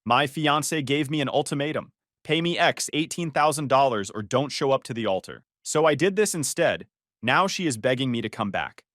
My fiancé gave me an ultimatum. Pay me X $18,000 or don't show up to the altar. So I did this instead. Now she is begging me to come back.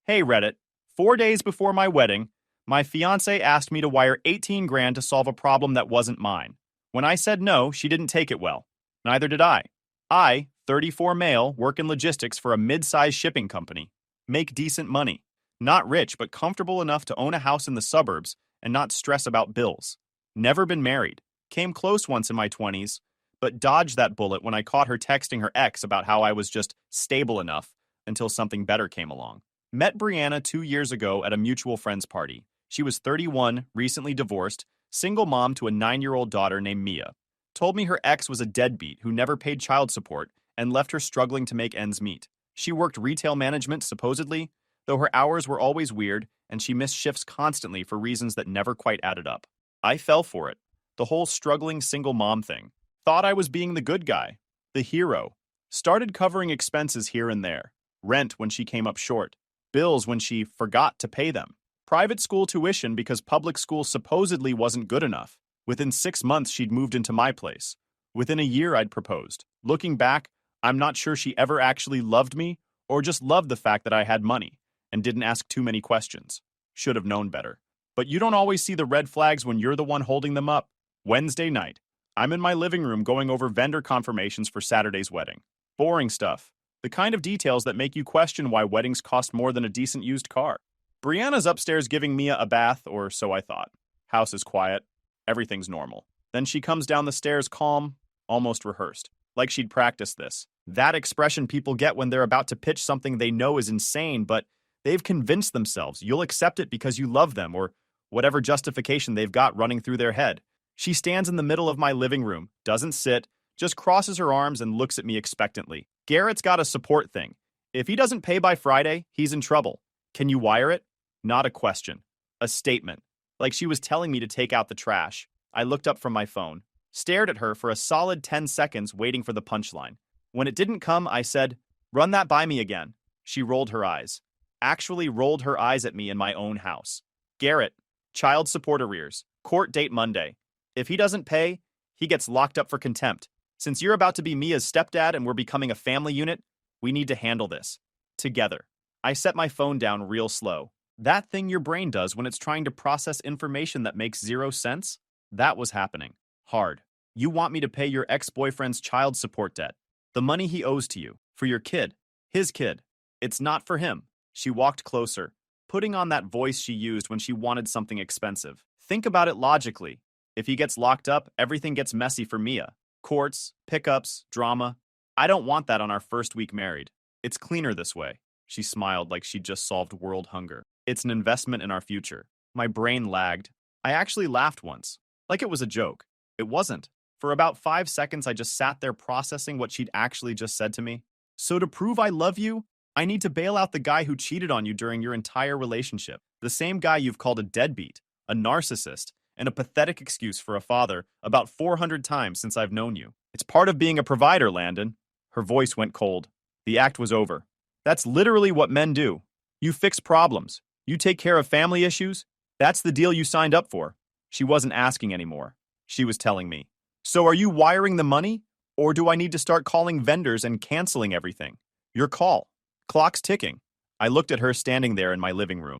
Hey Reddit, 4 days before my wedding, my fiancé asked me to wire 18 grand to solve a problem that wasn't mine. When I said no, she didn't take it well. Neither did I. I, 34 male, work in logistics for a mid-sized shipping company. Make decent money. Not rich, but comfortable enough to own a house in the suburbs and not stress about bills. Never been married. Came close once in my 20s, but dodged that bullet when I caught her texting her ex about how I was just stable enough until something better came along. Met Brianna 2 years ago at a mutual friend's party. She was 31, recently divorced, single mom to a 9-year-old daughter named Mia. Told me her ex was a deadbeat who never paid child support and left her struggling to make ends meet. She worked retail management, supposedly, though her hours were always weird and she missed shifts constantly for reasons that never quite added up. I fell for it. The whole struggling single mom thing. Thought I was being the good guy, the hero. Started covering expenses here and there. Rent when she came up short. Bills when she forgot to pay them. Private school tuition because public school supposedly wasn't good enough. Within 6 months, she'd moved into my place. Within a year, I'd proposed. Looking back, I'm not sure she ever actually loved me or just loved the fact that I had money and didn't ask too many questions. Should have known better. But you don't always see the red flags when you're the one holding them up. Wednesday night. I'm in my living room going over vendor confirmations for Saturday's wedding. Boring stuff. The kind of details that make you question why weddings cost more than a decent used car. Brianna's upstairs giving Mia a bath, or so I thought. House is quiet. Everything's normal. Then she comes down the stairs calm, almost rehearsed. Like she'd practiced this. That expression people get when they're about to pitch something they know is insane, but they've convinced themselves you'll accept it because you love them, or whatever justification they've got running through their head. She stands in the middle of my living room, doesn't sit, just crosses her arms and looks at me expectantly. Garrett's got a support thing. If he doesn't pay by Friday, he's in trouble. Can you wire it? Not a question. A statement. Like she was telling me to take out the trash. I looked up from my phone, stared at her for a solid 10 seconds waiting for the punchline. When it didn't come, I said, "Run that by me again." She rolled her eyes. Actually rolled her eyes at me in my own house. Garrett, child support arrears, court date Monday. If he doesn't pay, he gets locked up for contempt. Since you're about to be Mia's stepdad and we're becoming a family unit, we need to handle this. Together. I set my phone down real slow. That thing your brain does when it's trying to process information that makes zero sense? That was happening. Hard. You want me to pay your ex-boyfriend's child support debt. The money he owes to you. For your kid. His kid. It's not for him. She walked closer, putting on that voice she used when she wanted something expensive. Think about it logically. If he gets locked up, everything gets messy for Mia. Courts, pickups, drama. I don't want that on our first week married. It's cleaner this way. She smiled like she'd just solved world hunger. It's an investment in our future. My brain lagged. I actually laughed once. Like it was a joke. It wasn't. For about 5 seconds, I just sat there processing what she'd actually just said to me. So to prove I love you, I need to bail out the guy who cheated on you during your entire relationship. The same guy you've called a deadbeat, a narcissist, and a pathetic excuse for a father about 400 times since I've known you. It's part of being a provider, Landon. Her voice went cold. The act was over. That's literally what men do. You fix problems. You take care of family issues. That's the deal you signed up for. She wasn't asking anymore. She was telling me. So are you wiring the money? Or do I need to start calling vendors and canceling everything? Your call. Clock's ticking. I looked at her standing there in my living room,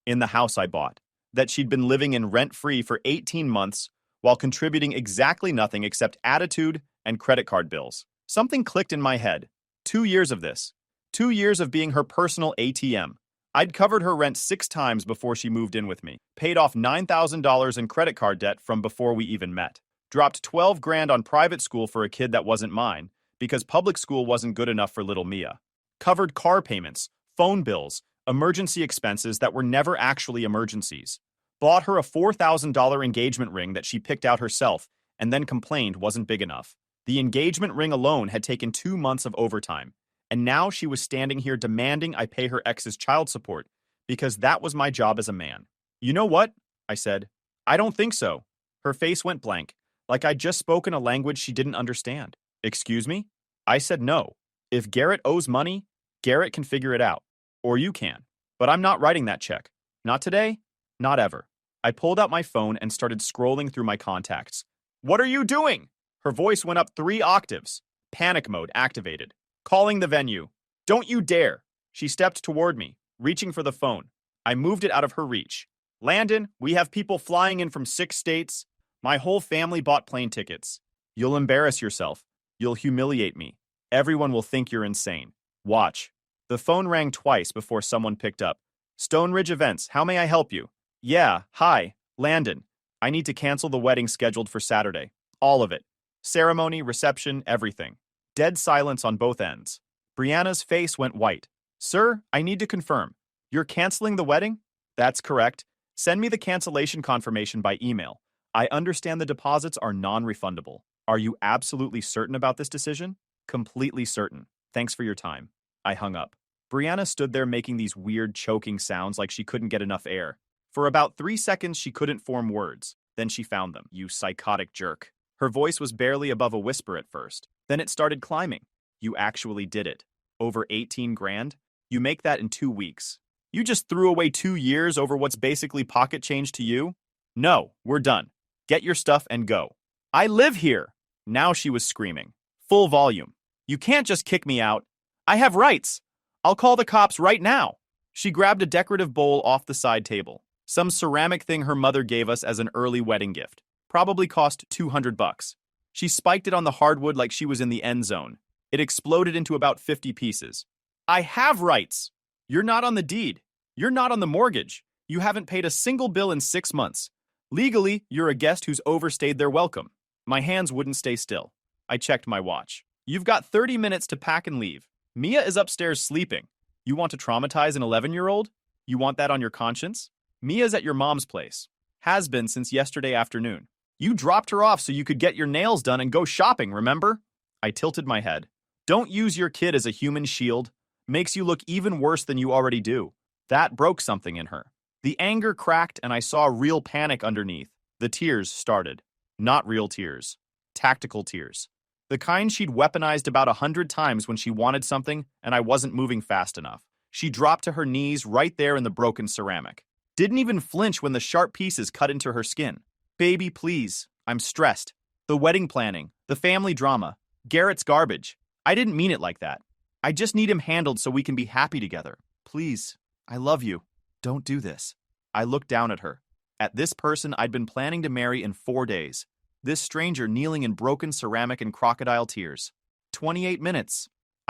in the house I bought, that she'd been living in rent-free for 18 months while contributing exactly nothing except attitude and credit card bills. Something clicked in my head. 2 years of this. 2 years of being her personal ATM. I'd covered her rent 6 times before she moved in with me, paid off $9,000 in credit card debt from before we even met, dropped 12 grand on private school for a kid that wasn't mine because public school wasn't good enough for little Mia. Covered car payments, phone bills, emergency expenses that were never actually emergencies. Bought her a $4,000 engagement ring that she picked out herself and then complained wasn't big enough. The engagement ring alone had taken 2 months of overtime, and now she was standing here demanding I pay her ex's child support because that was my job as a man. You know what? I said. I don't think so. Her face went blank, like I'd just spoken a language she didn't understand. Excuse me? I said no. If Garrett owes money, Garrett can figure it out. Or you can. But I'm not writing that check. Not today, not ever. I pulled out my phone and started scrolling through my contacts. What are you doing? Her voice went up 3 octaves. Panic mode activated. Calling the venue. Don't you dare. She stepped toward me, reaching for the phone. I moved it out of her reach. Landon, we have people flying in from 6 states. My whole family bought plane tickets. You'll embarrass yourself. You'll humiliate me. Everyone will think you're insane. Watch. The phone rang twice before someone picked up. Stone Ridge Events, how may I help you? Yeah, hi, Landon. I need to cancel the wedding scheduled for Saturday. All of it. Ceremony, reception, everything. Dead silence on both ends. Brianna's face went white. Sir, I need to confirm. You're canceling the wedding? That's correct. Send me the cancellation confirmation by email. I understand the deposits are non-refundable. Are you absolutely certain about this decision? Completely certain. Thanks for your time. I hung up. Brianna stood there making these weird choking sounds like she couldn't get enough air. For about 3 seconds, she couldn't form words. Then she found them. You psychotic jerk. Her voice was barely above a whisper at first. Then it started climbing. You actually did it. Over 18 grand? You make that in 2 weeks. You just threw away 2 years over what's basically pocket change to you? No, we're done. Get your stuff and go. I live here. Now she was screaming. Full volume. You can't just kick me out. I have rights. I'll call the cops right now. She grabbed a decorative bowl off the side table. Some ceramic thing her mother gave us as an early wedding gift. Probably cost $200. She spiked it on the hardwood like she was in the end zone. It exploded into about 50 pieces. I have rights. You're not on the deed. You're not on the mortgage. You haven't paid a single bill in 6 months. Legally, you're a guest who's overstayed their welcome. My hands wouldn't stay still. I checked my watch. You've got 30 minutes to pack and leave. Mia is upstairs sleeping. You want to traumatize an 11-year-old? You want that on your conscience? Mia's at your mom's place. Has been since yesterday afternoon. You dropped her off so you could get your nails done and go shopping, remember? I tilted my head. Don't use your kid as a human shield. Makes you look even worse than you already do. That broke something in her. The anger cracked and I saw real panic underneath. The tears started. Not real tears. Tactical tears. The kind she'd weaponized about 100 times when she wanted something and I wasn't moving fast enough. She dropped to her knees right there in the broken ceramic. Didn't even flinch when the sharp pieces cut into her skin. Baby, please. I'm stressed. The wedding planning. The family drama. Garrett's garbage. I didn't mean it like that. I just need him handled so we can be happy together. Please. I love you. Don't do this. I looked down at her. At this person I'd been planning to marry in 4 days. This stranger kneeling in broken ceramic and crocodile tears. 28 minutes.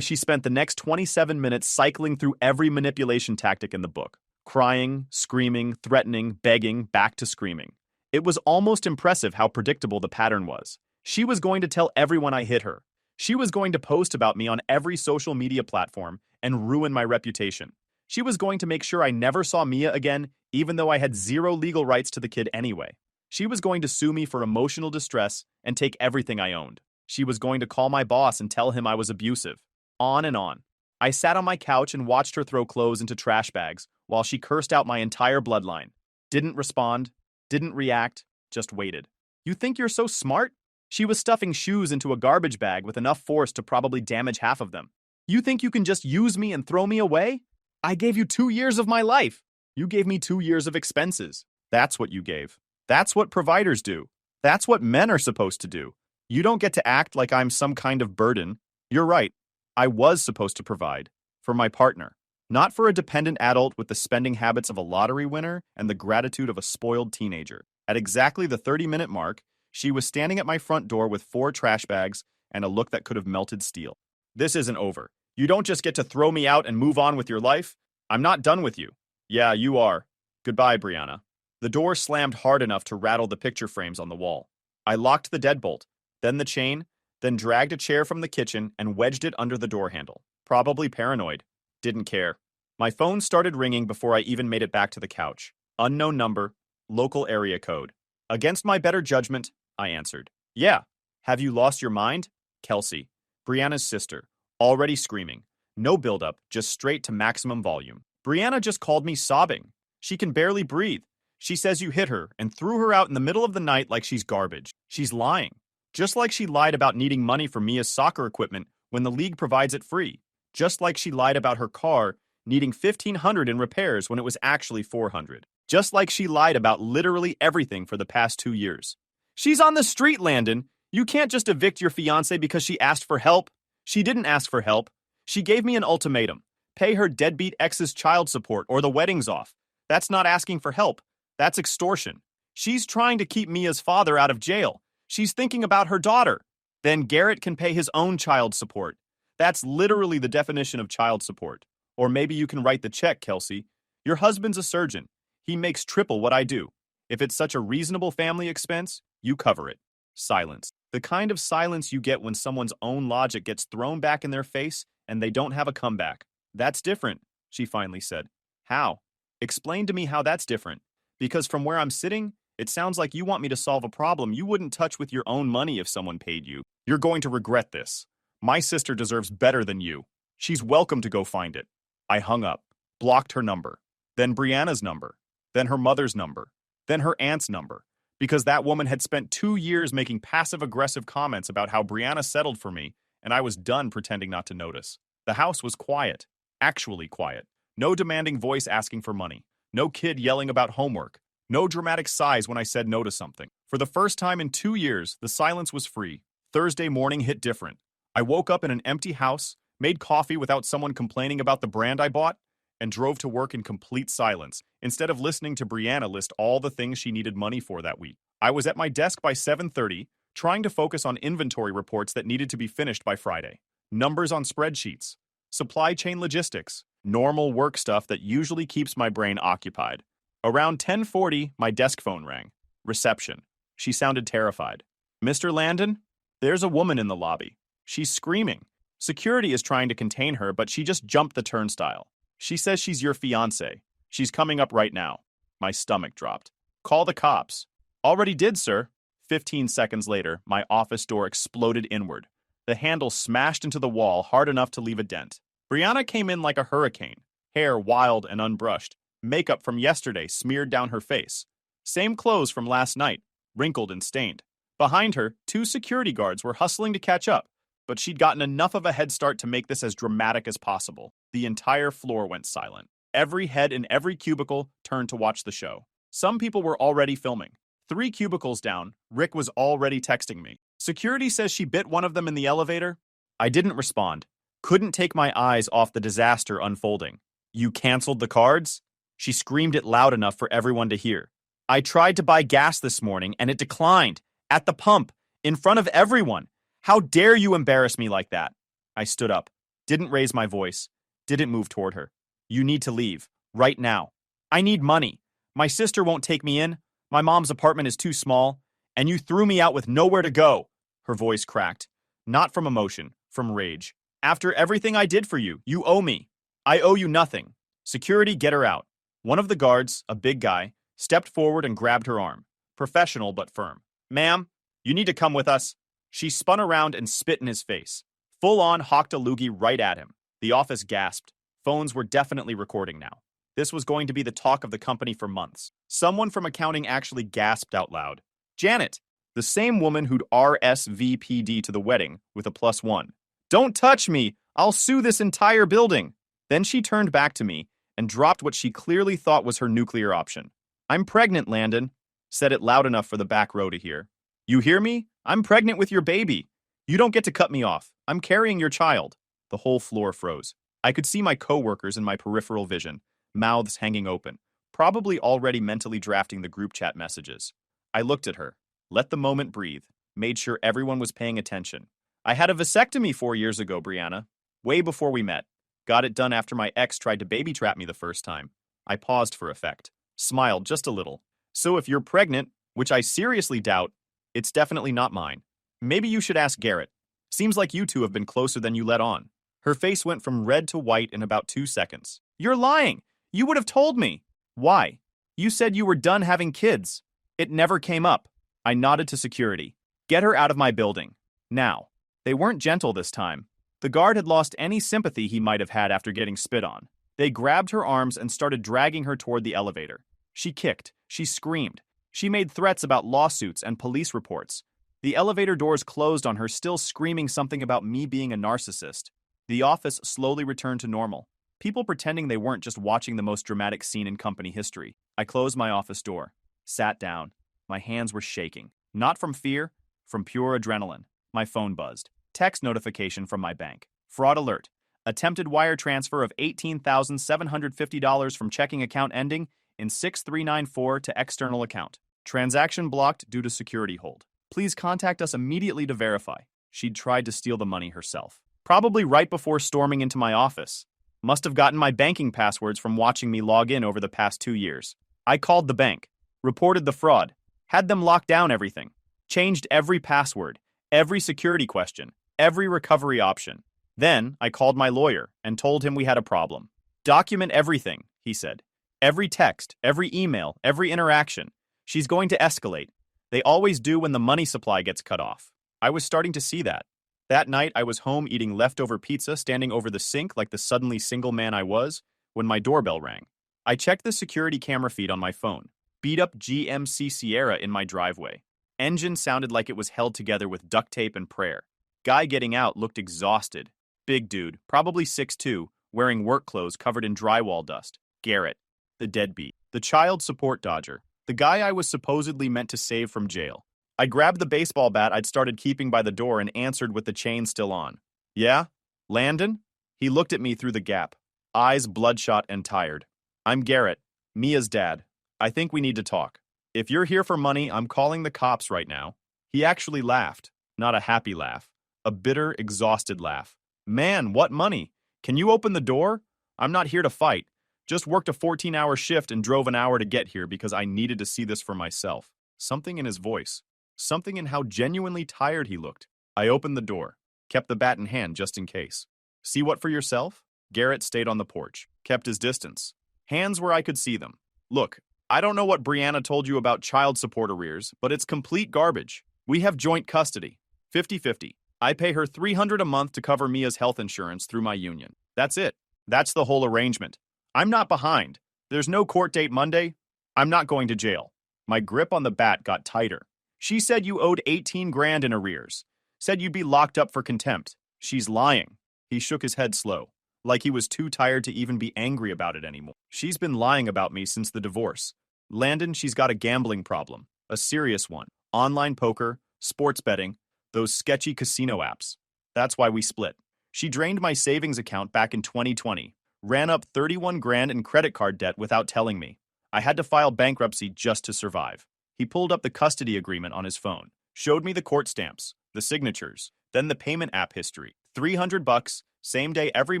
She spent the next 27 minutes cycling through every manipulation tactic in the book. Crying, screaming, threatening, begging, back to screaming. It was almost impressive how predictable the pattern was. She was going to tell everyone I hit her. She was going to post about me on every social media platform and ruin my reputation. She was going to make sure I never saw Mia again, even though I had 0 legal rights to the kid anyway. She was going to sue me for emotional distress and take everything I owned. She was going to call my boss and tell him I was abusive. On and on. I sat on my couch and watched her throw clothes into trash bags while she cursed out my entire bloodline. Didn't respond, didn't react, just waited. You think you're so smart? She was stuffing shoes into a garbage bag with enough force to probably damage half of them. You think you can just use me and throw me away? I gave you 2 years of my life. You gave me 2 years of expenses. That's what you gave. That's what providers do. That's what men are supposed to do. You don't get to act like I'm some kind of burden. You're right. I was supposed to provide. For my partner. Not for a dependent adult with the spending habits of a lottery winner and the gratitude of a spoiled teenager. At exactly the 30-minute mark, she was standing at my front door with 4 trash bags and a look that could have melted steel. This isn't over. You don't just get to throw me out and move on with your life. I'm not done with you. Yeah, you are. Goodbye, Brianna. The door slammed hard enough to rattle the picture frames on the wall. I locked the deadbolt, then the chain, then dragged a chair from the kitchen and wedged it under the door handle. Probably paranoid. Didn't care. My phone started ringing before I even made it back to the couch. Unknown number, local area code. Against my better judgment, I answered. Yeah. Have you lost your mind? Kelsey, Brianna's sister, already screaming. No buildup, just straight to maximum volume. Brianna just called me sobbing. She can barely breathe. She says you hit her and threw her out in the middle of the night like she's garbage. She's lying. Just like she lied about needing money for Mia's soccer equipment when the league provides it free. Just like she lied about her car needing $1,500 in repairs when it was actually $400. Just like she lied about literally everything for the past 2 years. She's on the street, Landon. You can't just evict your fiancée because she asked for help. She didn't ask for help. She gave me an ultimatum. Pay her deadbeat ex's child support or the wedding's off. That's not asking for help. That's extortion. She's trying to keep Mia's father out of jail. She's thinking about her daughter. Then Garrett can pay his own child support. That's literally the definition of child support. Or maybe you can write the check, Kelsey. Your husband's a surgeon. He makes triple what I do. If it's such a reasonable family expense, you cover it. Silence. The kind of silence you get when someone's own logic gets thrown back in their face and they don't have a comeback. That's different, she finally said. How? Explain to me how that's different. Because from where I'm sitting, it sounds like you want me to solve a problem you wouldn't touch with your own money if someone paid you. You're going to regret this. My sister deserves better than you. She's welcome to go find it. I hung up, blocked her number, then Brianna's number, then her mother's number, then her aunt's number, because that woman had spent 2 years making passive-aggressive comments about how Brianna settled for me, and I was done pretending not to notice. The house was quiet, actually quiet. No demanding voice asking for money. No kid yelling about homework. No dramatic sighs when I said no to something. For the first time in 2 years, the silence was free. Thursday morning hit different. I woke up in an empty house, made coffee without someone complaining about the brand I bought, and drove to work in complete silence, instead of listening to Brianna list all the things she needed money for that week. I was at my desk by 7:30, trying to focus on inventory reports that needed to be finished by Friday. Numbers on spreadsheets. Supply chain logistics. Normal work stuff that usually keeps my brain occupied. Around 10:40, my desk phone rang. Reception. She sounded terrified. Mr. Landon? There's a woman in the lobby. She's screaming. Security is trying to contain her, but she just jumped the turnstile. She says she's your fiancée. She's coming up right now. My stomach dropped. Call the cops. Already did, sir. 15 seconds later, my office door exploded inward. The handle smashed into the wall hard enough to leave a dent. Brianna came in like a hurricane, hair wild and unbrushed, makeup from yesterday smeared down her face. Same clothes from last night, wrinkled and stained. Behind her, 2 security guards were hustling to catch up, but she'd gotten enough of a head start to make this as dramatic as possible. The entire floor went silent. Every head in every cubicle turned to watch the show. Some people were already filming. 3 cubicles down, Rick was already texting me. Security says she bit one of them in the elevator. I didn't respond. Couldn't take my eyes off the disaster unfolding. You canceled the cards? She screamed it loud enough for everyone to hear. I tried to buy gas this morning and it declined. At the pump. In front of everyone. How dare you embarrass me like that? I stood up. Didn't raise my voice. Didn't move toward her. You need to leave. Right now. I need money. My sister won't take me in. My mom's apartment is too small. And you threw me out with nowhere to go. Her voice cracked. Not from emotion. From rage. After everything I did for you, you owe me. I owe you nothing. Security, get her out. One of the guards, a big guy, stepped forward and grabbed her arm. Professional but firm. Ma'am, you need to come with us. She spun around and spit in his face. Full on hawked a loogie right at him. The office gasped. Phones were definitely recording now. This was going to be the talk of the company for months. Someone from accounting actually gasped out loud. Janet, the same woman who'd RSVP'd to the wedding with a +1. Don't touch me! I'll sue this entire building! Then she turned back to me and dropped what she clearly thought was her nuclear option. I'm pregnant, Landon. Said it loud enough for the back row to hear. You hear me? I'm pregnant with your baby. You don't get to cut me off. I'm carrying your child. The whole floor froze. I could see my coworkers in my peripheral vision, mouths hanging open, probably already mentally drafting the group chat messages. I looked at her, let the moment breathe, made sure everyone was paying attention. I had a vasectomy 4 years ago, Brianna. Way before we met. Got it done after my ex tried to baby trap me the first time. I paused for effect, smiled just a little. So if you're pregnant, which I seriously doubt, it's definitely not mine. Maybe you should ask Garrett. Seems like you two have been closer than you let on. Her face went from red to white in about 2 seconds. You're lying! You would have told me! Why? You said you were done having kids. It never came up. I nodded to security. Get her out of my building. Now. They weren't gentle this time. The guard had lost any sympathy he might have had after getting spit on. They grabbed her arms and started dragging her toward the elevator. She kicked. She screamed. She made threats about lawsuits and police reports. The elevator doors closed on her, still screaming something about me being a narcissist. The office slowly returned to normal. People pretending they weren't just watching the most dramatic scene in company history. I closed my office door, sat down. My hands were shaking. Not from fear, from pure adrenaline. My phone buzzed. Text notification from my bank. Fraud alert. Attempted wire transfer of $18,750 from checking account ending in 6394 to external account. Transaction blocked due to security hold. Please contact us immediately to verify. She'd tried to steal the money herself. Probably right before storming into my office. Must have gotten my banking passwords from watching me log in over the past 2 years. I called the bank, reported the fraud, had them lock down everything, changed every password, every security question, every recovery option. Then I called my lawyer and told him we had a problem. Document everything, he said. Every text, every email, every interaction. She's going to escalate. They always do when the money supply gets cut off. I was starting to see that. That night, I was home eating leftover pizza, standing over the sink like the suddenly single man I was, when my doorbell rang. I checked the security camera feed on my phone. Beat up GMC Sierra in my driveway. Engine sounded like it was held together with duct tape and prayer. Guy getting out looked exhausted. Big dude, probably 6'2", wearing work clothes covered in drywall dust. Garrett, the deadbeat. The child support dodger. The guy I was supposedly meant to save from jail. I grabbed the baseball bat I'd started keeping by the door and answered with the chain still on. Yeah? Landon? He looked at me through the gap, eyes bloodshot and tired. I'm Garrett, Mia's dad. I think we need to talk. If you're here for money, I'm calling the cops right now. He actually laughed, not a happy laugh, a bitter, exhausted laugh. Man, what money? Can you open the door? I'm not here to fight. Just worked a 14-hour shift and drove an hour to get here because I needed to see this for myself. Something in his voice. Something in how genuinely tired he looked. I opened the door, kept the bat in hand just in case. See what for yourself? Garrett stayed on the porch, kept his distance. Hands where I could see them. Look, I don't know what Brianna told you about child support arrears, but it's complete garbage. We have joint custody, 50-50. I pay her $300 a month to cover Mia's health insurance through my union. That's it. That's the whole arrangement. I'm not behind. There's no court date Monday. I'm not going to jail. My grip on the bat got tighter. She said you owed 18 grand in arrears. Said you'd be locked up for contempt. She's lying. He shook his head slow, like he was too tired to even be angry about it anymore. She's been lying about me since the divorce. Landon, she's got a gambling problem. A serious one. Online poker, sports betting, those sketchy casino apps. That's why we split. She drained my savings account back in 2020. Ran up 31 grand in credit card debt without telling me. I had to file bankruptcy just to survive. He pulled up the custody agreement on his phone, showed me the court stamps, the signatures, then the payment app history. $300, same day every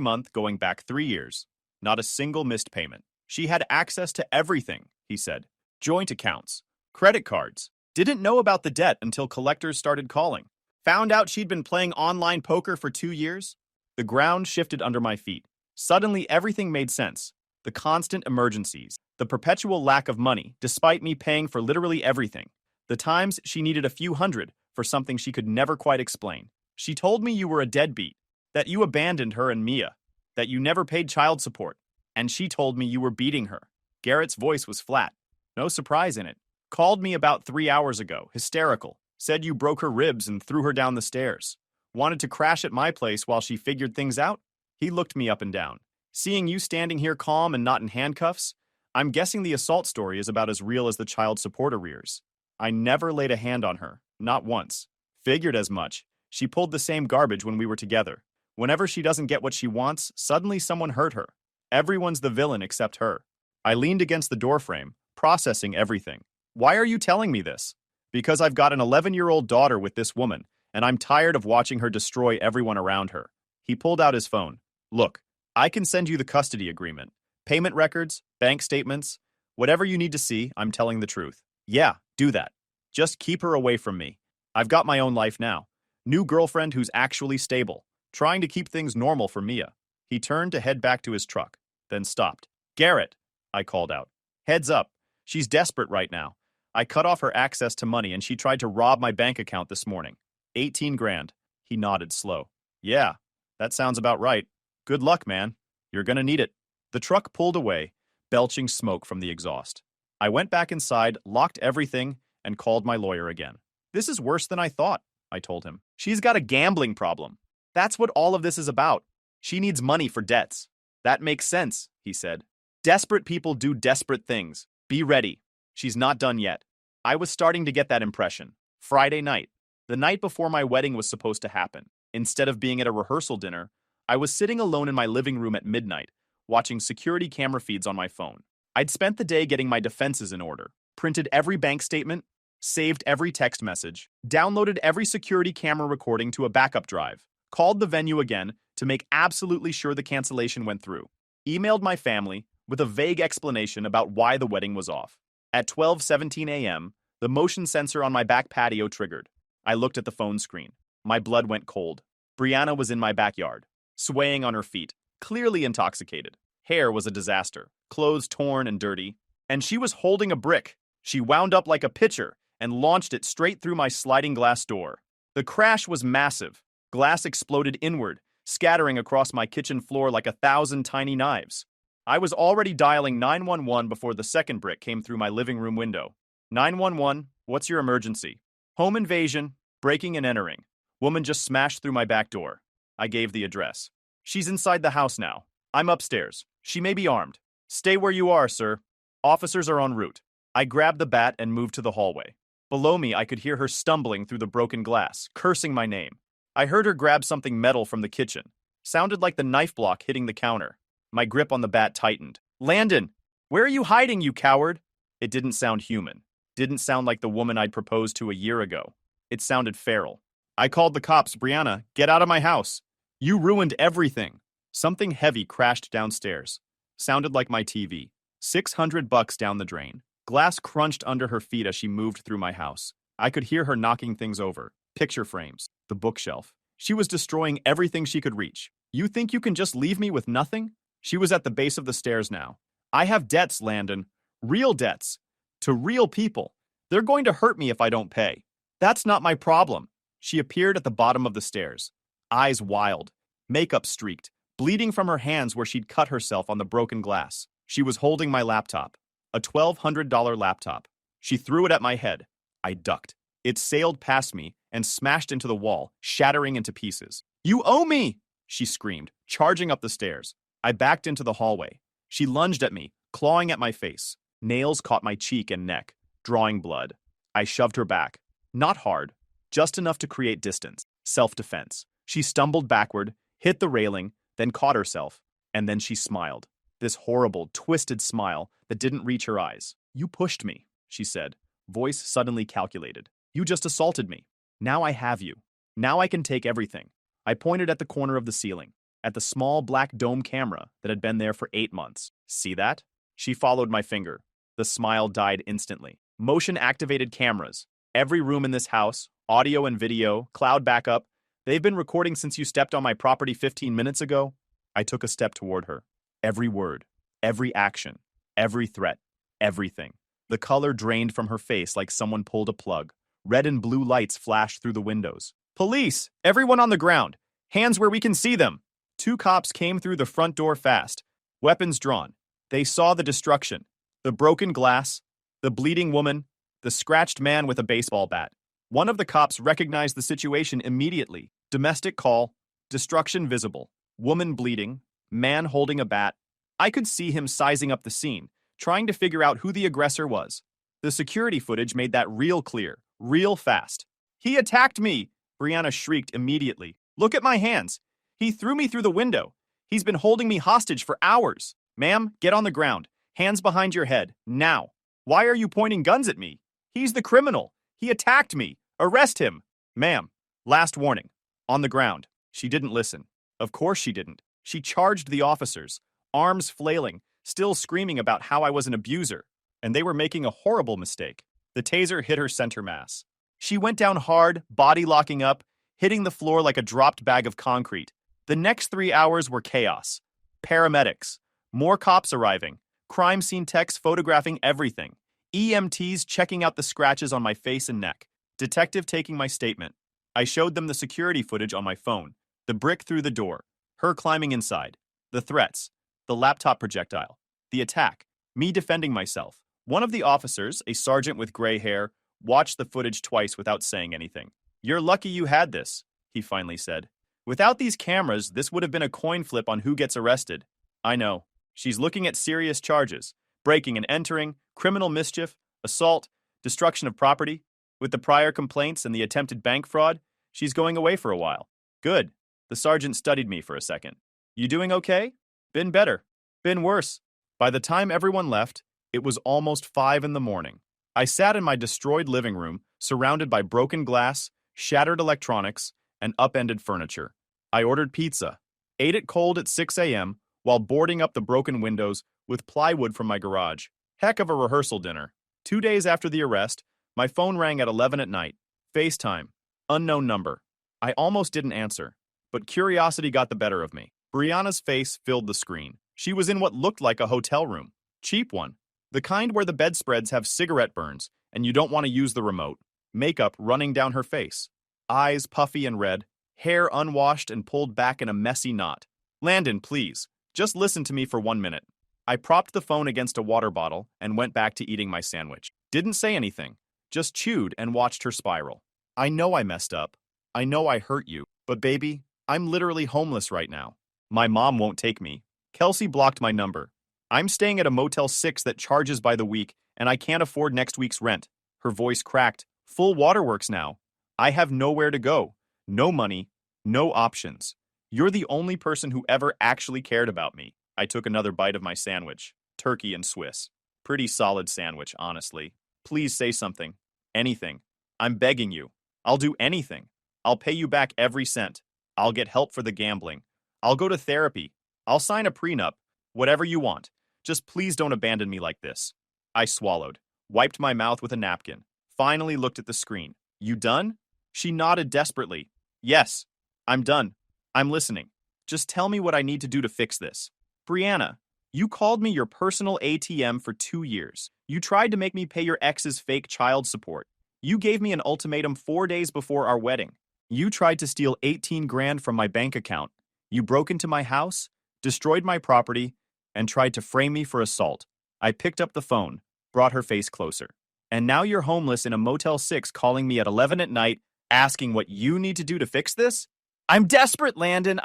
month going back 3 years. Not a single missed payment. She had access to everything, he said. Joint accounts, credit cards. Didn't know about the debt until collectors started calling. Found out she'd been playing online poker for 2 years. The ground shifted under my feet. Suddenly everything made sense. The constant emergencies, the perpetual lack of money, despite me paying for literally everything. The times she needed a few hundred for something she could never quite explain. She told me you were a deadbeat, that you abandoned her and Mia, that you never paid child support, and she told me you were beating her. Garrett's voice was flat. No surprise in it. Called me about 3 hours ago, hysterical. Said you broke her ribs and threw her down the stairs. Wanted to crash at my place while she figured things out? He looked me up and down. Seeing you standing here calm and not in handcuffs, I'm guessing the assault story is about as real as the child support arrears. I never laid a hand on her, not once. Figured as much. She pulled the same garbage when we were together. Whenever she doesn't get what she wants, suddenly someone hurt her. Everyone's the villain except her. I leaned against the doorframe, processing everything. Why are you telling me this? Because I've got an 11-year-old daughter with this woman, and I'm tired of watching her destroy everyone around her. He pulled out his phone. Look, I can send you the custody agreement. Payment records, bank statements, whatever you need to see, I'm telling the truth. Yeah, do that. Just keep her away from me. I've got my own life now. New girlfriend who's actually stable, trying to keep things normal for Mia. He turned to head back to his truck, then stopped. Garrett, I called out. Heads up. She's desperate right now. I cut off her access to money and she tried to rob my bank account this morning. 18 grand. He nodded slow. Yeah, that sounds about right. Good luck, man. You're gonna need it. The truck pulled away, belching smoke from the exhaust. I went back inside, locked everything, and called my lawyer again. This is worse than I thought, I told him. She's got a gambling problem. That's what all of this is about. She needs money for debts. That makes sense, he said. Desperate people do desperate things. Be ready. She's not done yet. I was starting to get that impression. Friday night, the night before my wedding was supposed to happen. Instead of being at a rehearsal dinner, I was sitting alone in my living room at midnight, watching security camera feeds on my phone. I'd spent the day getting my defenses in order, printed every bank statement, saved every text message, downloaded every security camera recording to a backup drive, called the venue again to make absolutely sure the cancellation went through, emailed my family with a vague explanation about why the wedding was off. At 12:17 a.m., the motion sensor on my back patio triggered. I looked at the phone screen. My blood went cold. Brianna was in my backyard, swaying on her feet, clearly intoxicated. Hair was a disaster, clothes torn and dirty, and she was holding a brick. She wound up like a pitcher and launched it straight through my sliding glass door. The crash was massive. Glass exploded inward, scattering across my kitchen floor like 1,000 tiny knives. I was already dialing 911 before the second brick came through my living room window. 911, what's your emergency? Home invasion, breaking and entering. Woman just smashed through my back door. I gave the address. She's inside the house now. I'm upstairs. She may be armed. Stay where you are, sir. Officers are en route. I grabbed the bat and moved to the hallway. Below me, I could hear her stumbling through the broken glass, cursing my name. I heard her grab something metal from the kitchen. Sounded like the knife block hitting the counter. My grip on the bat tightened. Landon, where are you hiding, you coward? It didn't sound human. Didn't sound like the woman I'd proposed to a year ago. It sounded feral. I called the cops. Brianna, get out of my house. You ruined everything. Something heavy crashed downstairs. Sounded like my TV. $600 down the drain. Glass crunched under her feet as she moved through my house. I could hear her knocking things over. Picture frames. The bookshelf. She was destroying everything she could reach. You think you can just leave me with nothing? She was at the base of the stairs now. I have debts, Landon. Real debts. To real people. They're going to hurt me if I don't pay. That's not my problem. She appeared at the bottom of the stairs. Eyes wild. Makeup streaked. Bleeding from her hands where she'd cut herself on the broken glass. She was holding my laptop. A $1,200 laptop. She threw it at my head. I ducked. It sailed past me and smashed into the wall, shattering into pieces. You owe me! She screamed, charging up the stairs. I backed into the hallway. She lunged at me, clawing at my face. Nails caught my cheek and neck, drawing blood. I shoved her back. Not hard, just enough to create distance. Self-defense. She stumbled backward, hit the railing, then caught herself, and then she smiled. This horrible, twisted smile that didn't reach her eyes. You pushed me, she said, voice suddenly calculated. You just assaulted me. Now I have you. Now I can take everything. I pointed at the corner of the ceiling, at the small black dome camera that had been there for 8 months. See that? She followed my finger. The smile died instantly. Motion-activated cameras. Every room in this house, audio and video, cloud backup. They've been recording since you stepped on my property 15 minutes ago. I took a step toward her. Every word, every action, every threat, everything. The color drained from her face like someone pulled a plug. Red and blue lights flashed through the windows. Police! Everyone on the ground! Hands where we can see them! 2 cops came through the front door fast, weapons drawn. They saw the destruction. The broken glass, the bleeding woman, the scratched man with a baseball bat. One of the cops recognized the situation immediately. Domestic call, destruction visible, woman bleeding, man holding a bat. I could see him sizing up the scene, trying to figure out who the aggressor was. The security footage made that real clear, real fast. He attacked me! Brianna shrieked immediately. Look at my hands. He threw me through the window. He's been holding me hostage for hours. Ma'am, get on the ground. Hands behind your head. Now. Why are you pointing guns at me? He's the criminal. He attacked me. Arrest him. Ma'am, last warning. On the ground. She didn't listen. Of course she didn't. She charged the officers, arms flailing, still screaming about how I was an abuser, and they were making a horrible mistake. The taser hit her center mass. She went down hard, body locking up, hitting the floor like a dropped bag of concrete. The next 3 hours were chaos. Paramedics, more cops arriving, crime scene techs photographing everything, EMTs checking out the scratches on my face and neck, detective taking my statement. I showed them the security footage on my phone, the brick through the door, her climbing inside, the threats, the laptop projectile, the attack, me defending myself. One of the officers, a sergeant with gray hair, watched the footage twice without saying anything. You're lucky you had this, he finally said. Without these cameras, this would have been a coin flip on who gets arrested. I know. She's looking at serious charges: breaking and entering, criminal mischief, assault, destruction of property. With the prior complaints and the attempted bank fraud, she's going away for a while. Good. The sergeant studied me for a second. You doing okay? Been better. Been worse. By the time everyone left, it was almost 5 in the morning. I sat in my destroyed living room, surrounded by broken glass, shattered electronics, and upended furniture. I ordered pizza, ate it cold at 6 a.m. while boarding up the broken windows with plywood from my garage. Heck of a rehearsal dinner. 2 days after the arrest, my phone rang at 11 at night. FaceTime. Unknown number. I almost didn't answer, but curiosity got the better of me. Brianna's face filled the screen. She was in what looked like a hotel room. Cheap one. The kind where the bedspreads have cigarette burns and you don't want to use the remote. Makeup running down her face. Eyes puffy and red. Hair unwashed and pulled back in a messy knot. Landon, please. Just listen to me for 1 minute. I propped the phone against a water bottle and went back to eating my sandwich. Didn't say anything. Just chewed and watched her spiral. I know I messed up. I know I hurt you. But baby, I'm literally homeless right now. My mom won't take me. Kelsey blocked my number. I'm staying at a Motel 6 that charges by the week, and I can't afford next week's rent. Her voice cracked. Full waterworks now. I have nowhere to go. No money. No options. You're the only person who ever actually cared about me. I took another bite of my sandwich. Turkey and Swiss. Pretty solid sandwich, honestly. Please say something. Anything. I'm begging you. I'll do anything. I'll pay you back every cent. I'll get help for the gambling. I'll go to therapy. I'll sign a prenup. Whatever you want. Just please don't abandon me like this. I swallowed, wiped my mouth with a napkin, finally looked at the screen. You done? She nodded desperately. Yes, I'm done. I'm listening. Just tell me what I need to do to fix this. Brianna, you called me your personal ATM for 2 years. You tried to make me pay your ex's fake child support. You gave me an ultimatum 4 days before our wedding. You tried to steal 18 grand from my bank account. You broke into my house, destroyed my property, and tried to frame me for assault. I picked up the phone, brought her face closer. And now you're homeless in a Motel 6 calling me at 11 at night, asking what you need to do to fix this? I'm desperate, Landon.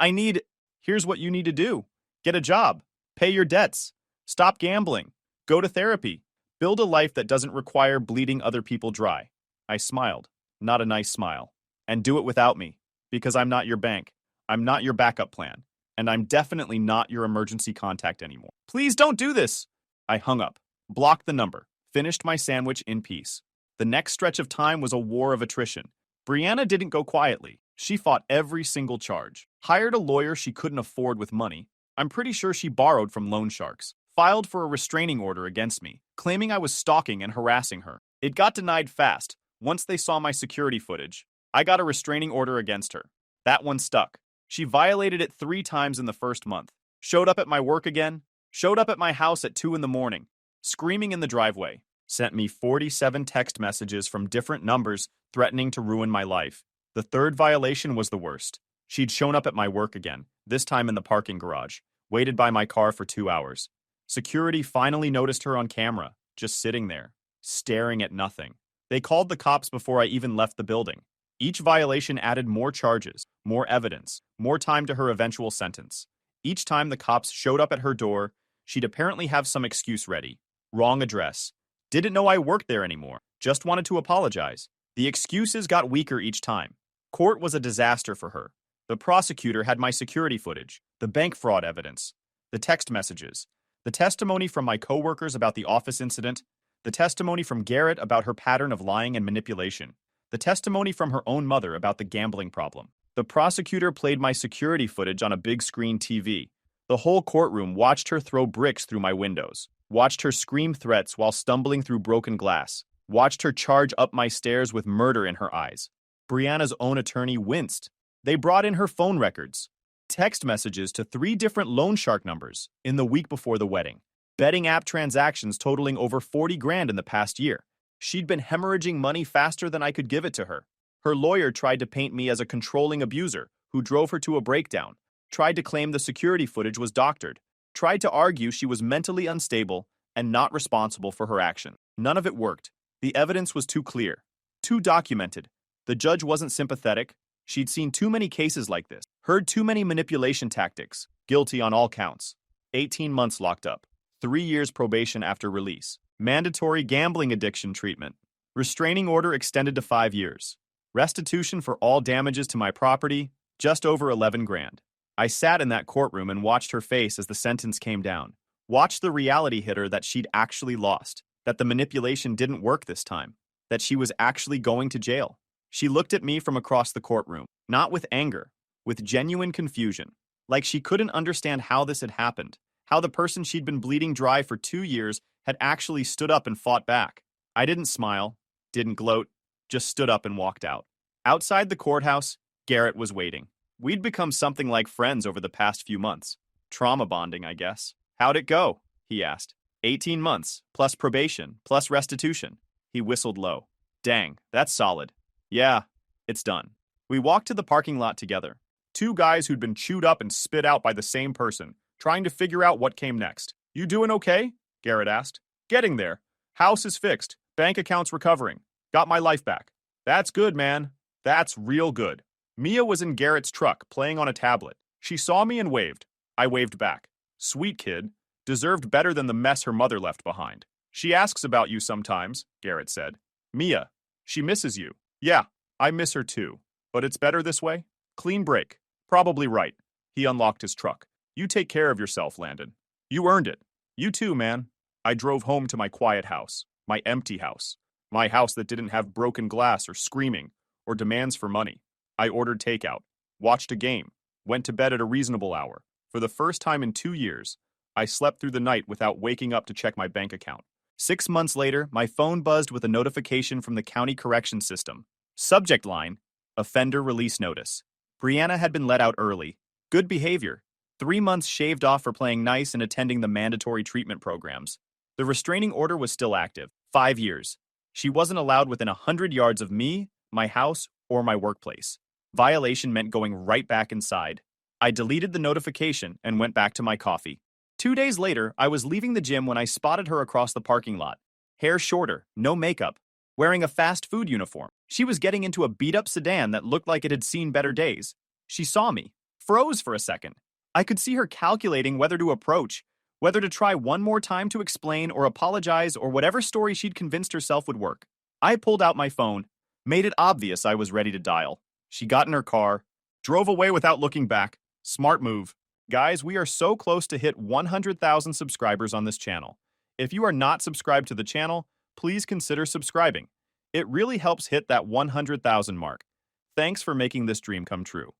Here's what you need to do. Get a job. Pay your debts. Stop gambling. Go to therapy. Build a life that doesn't require bleeding other people dry. I smiled. Not a nice smile. And do it without me. Because I'm not your bank. I'm not your backup plan. And I'm definitely not your emergency contact anymore. Please don't do this. I hung up, blocked the number, finished my sandwich in peace. The next stretch of time was a war of attrition. Brianna didn't go quietly. She fought every single charge. Hired a lawyer she couldn't afford with money. I'm pretty sure she borrowed from loan sharks. Filed for a restraining order against me, claiming I was stalking and harassing her. It got denied fast. Once they saw my security footage, I got a restraining order against her. That one stuck. She violated it 3 times in the first month. Showed up at my work again. Showed up at my house at 2 in the morning. Screaming in the driveway. Sent me 47 text messages from different numbers threatening to ruin my life. The third violation was the worst. She'd shown up at my work again, this time in the parking garage. Waited by my car for 2 hours. Security finally noticed her on camera, just sitting there, staring at nothing. They called the cops before I even left the building. Each violation added more charges, more evidence, more time to her eventual sentence. Each time the cops showed up at her door, she'd apparently have some excuse ready. Wrong address. Didn't know I worked there anymore. Just wanted to apologize. The excuses got weaker each time. Court was a disaster for her. The prosecutor had my security footage, the bank fraud evidence, the text messages, the testimony from my coworkers about the office incident, the testimony from Garrett about her pattern of lying and manipulation, the testimony from her own mother about the gambling problem. The prosecutor played my security footage on a big screen TV. The whole courtroom watched her throw bricks through my windows, watched her scream threats while stumbling through broken glass, watched her charge up my stairs with murder in her eyes. Brianna's own attorney winced. They brought in her phone records, text messages to 3 different loan shark numbers in the week before the wedding, betting app transactions totaling over 40 grand in the past year. She'd been hemorrhaging money faster than I could give it to her. Her lawyer tried to paint me as a controlling abuser who drove her to a breakdown, tried to claim the security footage was doctored, tried to argue she was mentally unstable and not responsible for her action. None of it worked. The evidence was too clear, too documented. The judge wasn't sympathetic. She'd seen too many cases like this, heard too many manipulation tactics, guilty on all counts. 18 months locked up. 3 years probation after release. Mandatory gambling addiction treatment. Restraining order extended to 5 years. Restitution for all damages to my property, just over 11 grand. I sat in that courtroom and watched her face as the sentence came down. Watched the reality hit her that she'd actually lost, that the manipulation didn't work this time, that she was actually going to jail. She looked at me from across the courtroom, not with anger, with genuine confusion, like she couldn't understand how this had happened, how the person she'd been bleeding dry for 2 years had actually stood up and fought back. I didn't smile, didn't gloat, just stood up and walked out. Outside the courthouse, Garrett was waiting. We'd become something like friends over the past few months. Trauma bonding, I guess. How'd it go? He asked. 18 months, plus probation, plus restitution. He whistled low. Dang, that's solid. Yeah, it's done. We walked to the parking lot together. 2 guys who'd been chewed up and spit out by the same person, trying to figure out what came next. You doing okay? Garrett asked. Getting there. House is fixed. Bank account's recovering. Got my life back. That's good, man. That's real good. Mia was in Garrett's truck, playing on a tablet. She saw me and waved. I waved back. Sweet kid. Deserved better than the mess her mother left behind. She asks about you sometimes, Garrett said. Mia. She misses you. Yeah, I miss her too. But it's better this way? Clean break. Probably right. He unlocked his truck. You take care of yourself, Landon. You earned it. You too, man. I drove home to my quiet house. My empty house. My house that didn't have broken glass or screaming or demands for money. I ordered takeout. Watched a game. Went to bed at a reasonable hour. For the first time in 2 years, I slept through the night without waking up to check my bank account. 6 months later, my phone buzzed with a notification from the county corrections system. Subject line, offender release notice. Brianna had been let out early. Good behavior. 3 months shaved off for playing nice and attending the mandatory treatment programs. The restraining order was still active. 5 years. She wasn't allowed within 100 yards of me, my house, or my workplace. Violation meant going right back inside. I deleted the notification and went back to my coffee. 2 days later, I was leaving the gym when I spotted her across the parking lot. Hair shorter, no makeup, wearing a fast food uniform. She was getting into a beat-up sedan that looked like it had seen better days. She saw me, froze for a second. I could see her calculating whether to approach, whether to try one more time to explain or apologize or whatever story she'd convinced herself would work. I pulled out my phone, made it obvious I was ready to dial. She got in her car, drove away without looking back. Smart move. Guys, we are so close to hit 100,000 subscribers on this channel. If you are not subscribed to the channel, please consider subscribing. It really helps hit that 100,000 mark. Thanks for making this dream come true.